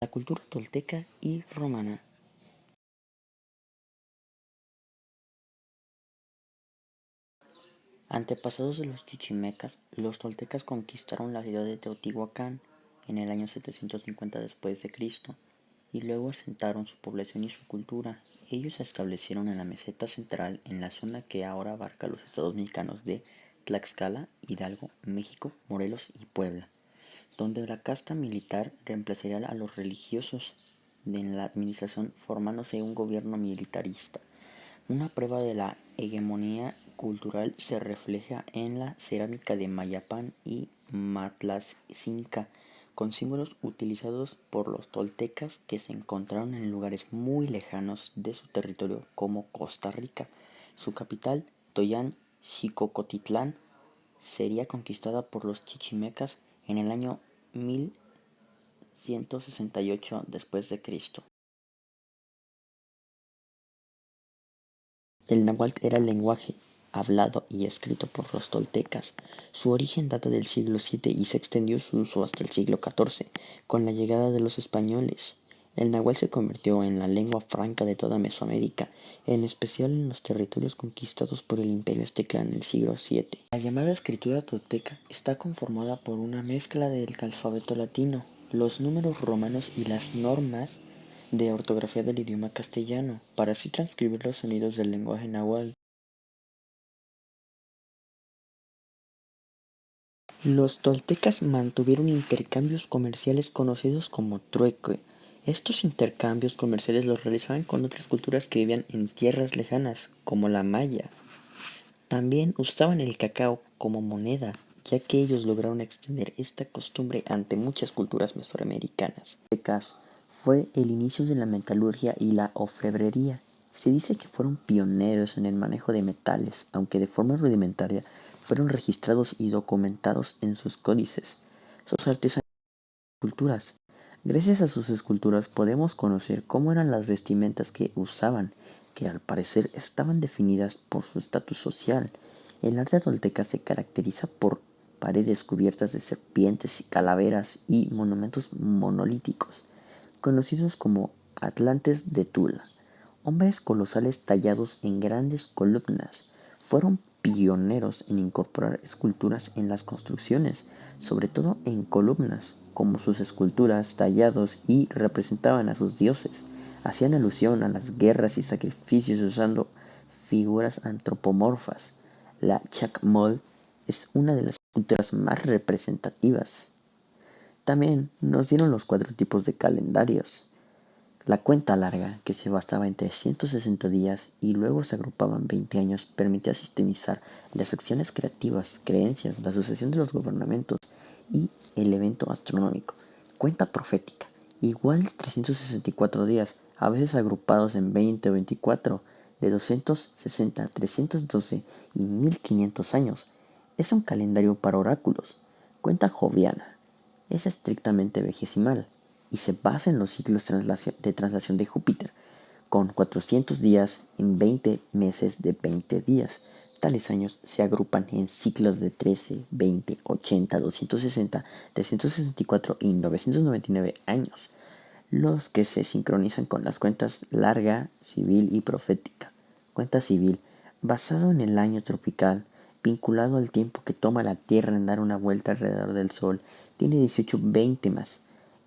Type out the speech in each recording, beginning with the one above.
La cultura tolteca y romana. Antepasados de los chichimecas, los toltecas conquistaron la ciudad de Teotihuacán en el año 750 después de Cristo y luego asentaron su población y su cultura. Ellos se establecieron en la meseta central, en la zona que ahora abarca los estados mexicanos de Tlaxcala, Hidalgo, México, Morelos y Puebla, donde la casta militar reemplazaría a los religiosos en la administración, formándose un gobierno militarista. Una prueba de la hegemonía cultural se refleja en la cerámica de Mayapán y Matlaxinca, con símbolos utilizados por los toltecas que se encontraron en lugares muy lejanos de su territorio como Costa Rica. Su capital, Toyán Xicocotitlán, sería conquistada por los chichimecas en el año 1168 después de Cristo. El náhuatl era el lenguaje hablado y escrito por los toltecas. Su origen data del siglo VII y se extendió su uso hasta el siglo XIV, con la llegada de los españoles. El náhuatl se convirtió en la lengua franca de toda Mesoamérica, en especial en los territorios conquistados por el Imperio Azteca en el siglo VII. La llamada escritura tolteca está conformada por una mezcla del alfabeto latino, los números romanos y las normas de ortografía del idioma castellano, para así transcribir los sonidos del lenguaje náhuatl. Los toltecas mantuvieron intercambios comerciales conocidos como trueque. Estos intercambios comerciales los realizaban con otras culturas que vivían en tierras lejanas, como la maya. También usaban el cacao como moneda, ya que ellos lograron extender esta costumbre ante muchas culturas mesoamericanas. Fue el inicio de la metalurgia y la orfebrería. Se dice que fueron pioneros en el manejo de metales, aunque de forma rudimentaria, fueron registrados y documentados en sus códices. Sus artesanías y culturas. Gracias a sus esculturas podemos conocer cómo eran las vestimentas que usaban, que al parecer estaban definidas por su estatus social. El arte tolteca se caracteriza por paredes cubiertas de serpientes y calaveras y monumentos monolíticos conocidos como atlantes de Tula, hombres colosales tallados en grandes columnas. Fueron pioneros en incorporar esculturas en las construcciones, sobre todo en columnas, como sus esculturas tallados y representaban a sus dioses. Hacían alusión a las guerras y sacrificios usando figuras antropomorfas. La Chacmol es una de las esculturas más representativas. También nos dieron los 4 tipos de calendarios. La cuenta larga, que se basaba en 360 días y luego se agrupaban 20 años, permitía sistemizar las acciones creativas, creencias, la sucesión de los gobernamentos y el evento astronómico. Cuenta profética, igual 364 días, a veces agrupados en 20 o 24, de 260, 312 y 1500 años. Es un calendario para oráculos. Cuenta joviana, es estrictamente vigesimal y se basa en los ciclos de traslación de Júpiter, con 400 días en 20 meses de 20 días. Tales años se agrupan en ciclos de 13, 20, 80, 260, 364 y 999 años, los que se sincronizan con las cuentas larga, civil y profética. Cuenta civil, basado en el año tropical, vinculado al tiempo que toma la Tierra en dar una vuelta alrededor del Sol, tiene 18, 20 más,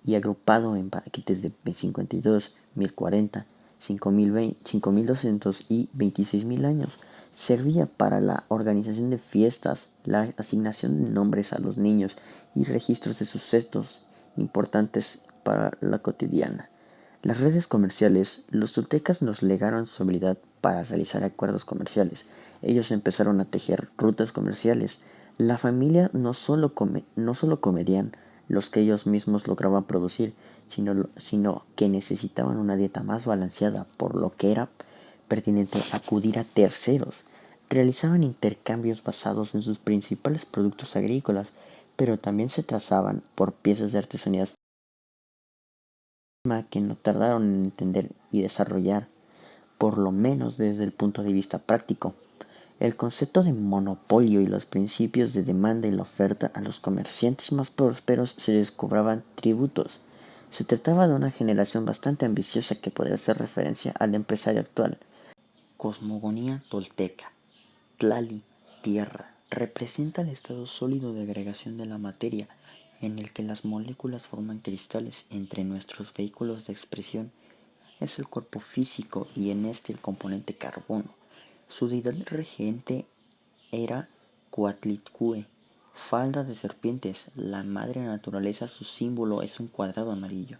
y agrupado en paquetes de 52, 1040, 5020, 5200 y 26000 años. Servía para la organización de fiestas, la asignación de nombres a los niños y registros de sucesos importantes para la cotidiana. Las redes comerciales, los toltecas nos legaron su habilidad para realizar acuerdos comerciales. Ellos empezaron a tejer rutas comerciales. La familia no solo comerían los que ellos mismos lograban producir, sino que necesitaban una dieta más balanceada, por lo que era pertinente acudir a terceros. Realizaban intercambios basados en sus principales productos agrícolas, pero también se trazaban por piezas de artesanías que no tardaron en entender y desarrollar, por lo menos desde el punto de vista práctico. El concepto de monopolio y los principios de demanda y la oferta. A los comerciantes más prósperos se les cobraban tributos, Se trataba de una generación bastante ambiciosa que podría hacer referencia al empresario actual. Cosmogonía tolteca. Tlali, tierra, representa el estado sólido de agregación de la materia, en el que las moléculas forman cristales. Entre nuestros vehículos de expresión es el cuerpo físico y en este el componente carbono. Su deidad regente era Coatlicue, falda de serpientes. La madre naturaleza, su símbolo es un cuadrado amarillo.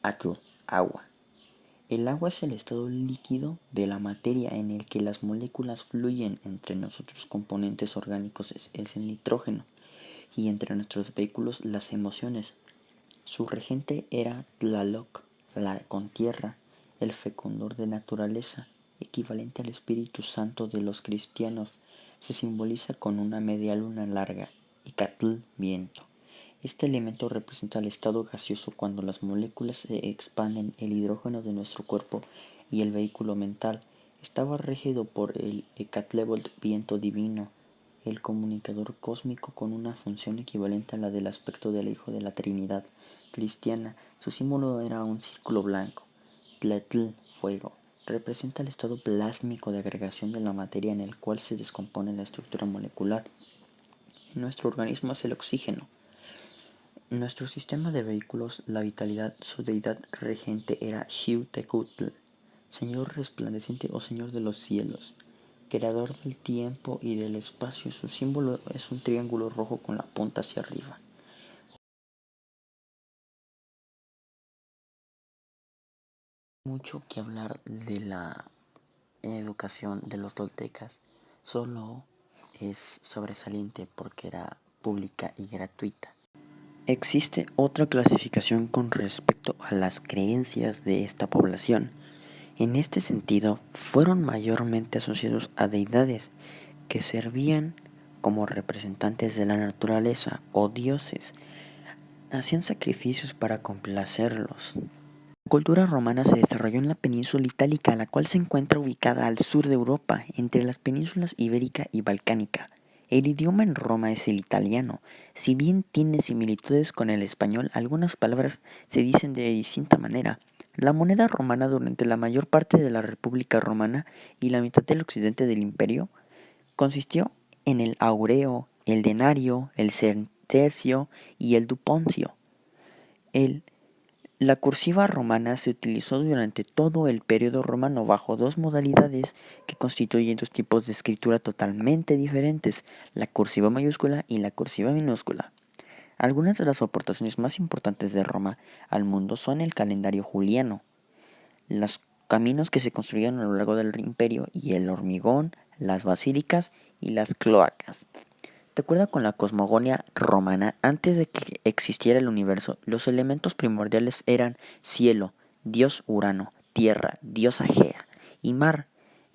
Atl, agua. El agua es el estado líquido de la materia en el que las moléculas fluyen. Entre nosotros componentes orgánicos es el nitrógeno y entre nuestros vehículos las emociones. Su regente era Tlaloc, la con tierra, el fecundador de naturaleza, equivalente al Espíritu Santo de los cristianos. Se simboliza con una media luna larga y Catl, viento. Este elemento representa el estado gaseoso cuando las moléculas se expanden. El hidrógeno de nuestro cuerpo y el vehículo mental estaba regido por el Ecatlevolt, viento divino, el comunicador cósmico con una función equivalente a la del aspecto del Hijo de la Trinidad cristiana. Su símbolo era un círculo blanco. Tletl, fuego, representa el estado plásmico de agregación de la materia en el cual se descompone la estructura molecular. En nuestro organismo es el oxígeno. En nuestro sistema de vehículos, la vitalidad, su deidad regente era Xiuhtecutl, Señor resplandeciente o Señor de los cielos, creador del tiempo y del espacio. Su símbolo es un triángulo rojo con la punta hacia arriba. Mucho que hablar de la educación de los toltecas, solo es sobresaliente porque era pública y gratuita. Existe otra clasificación con respecto a las creencias de esta población. En este sentido, fueron mayormente asociados a deidades que servían como representantes de la naturaleza o dioses. Hacían sacrificios para complacerlos. La cultura romana se desarrolló en la península itálica, la cual se encuentra ubicada al sur de Europa, entre las penínsulas ibérica y balcánica. El idioma en Roma es el italiano. Si bien tiene similitudes con el español, algunas palabras se dicen de distinta manera. La moneda romana durante la mayor parte de la República Romana y la mitad del occidente del imperio consistió en el aureo, el denario, el tercio y el duponcio. La cursiva romana se utilizó durante todo el período romano bajo dos modalidades que constituyen dos tipos de escritura totalmente diferentes, la cursiva mayúscula y la cursiva minúscula. Algunas de las aportaciones más importantes de Roma al mundo son el calendario juliano, los caminos que se construyeron a lo largo del imperio y el hormigón, las basílicas y las cloacas. De acuerdo con la cosmogonía romana, antes de que existiera el universo, los elementos primordiales eran cielo, dios Urano, tierra, diosa Gea, y mar.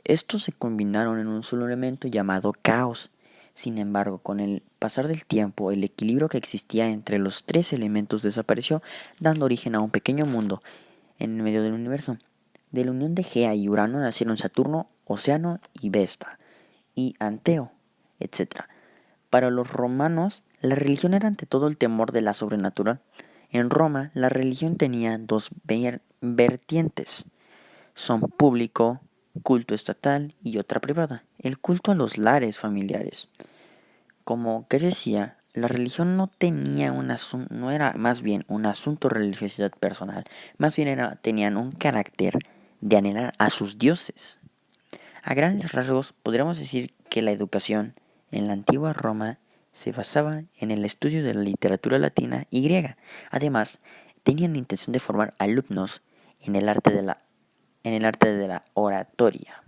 Estos se combinaron en un solo elemento llamado caos. Sin embargo, con el pasar del tiempo, el equilibrio que existía entre los tres elementos desapareció, dando origen a un pequeño mundo en el medio del universo. De la unión de Gea y Urano nacieron Saturno, Océano y Vesta, y Anteo, etc. Para los romanos, la religión era ante todo el temor de la sobrenatural. En Roma, la religión tenía dos vertientes. Son público, culto estatal y otra privada, el culto a los lares familiares. Como Grecia, la religión no era más bien un asunto de religiosidad personal, más bien tenían un carácter de anhelar a sus dioses. A grandes rasgos, podríamos decir que la educación en la antigua Roma se basaba en el estudio de la literatura latina y griega. Además, tenían la intención de formar alumnos en el arte de la oratoria.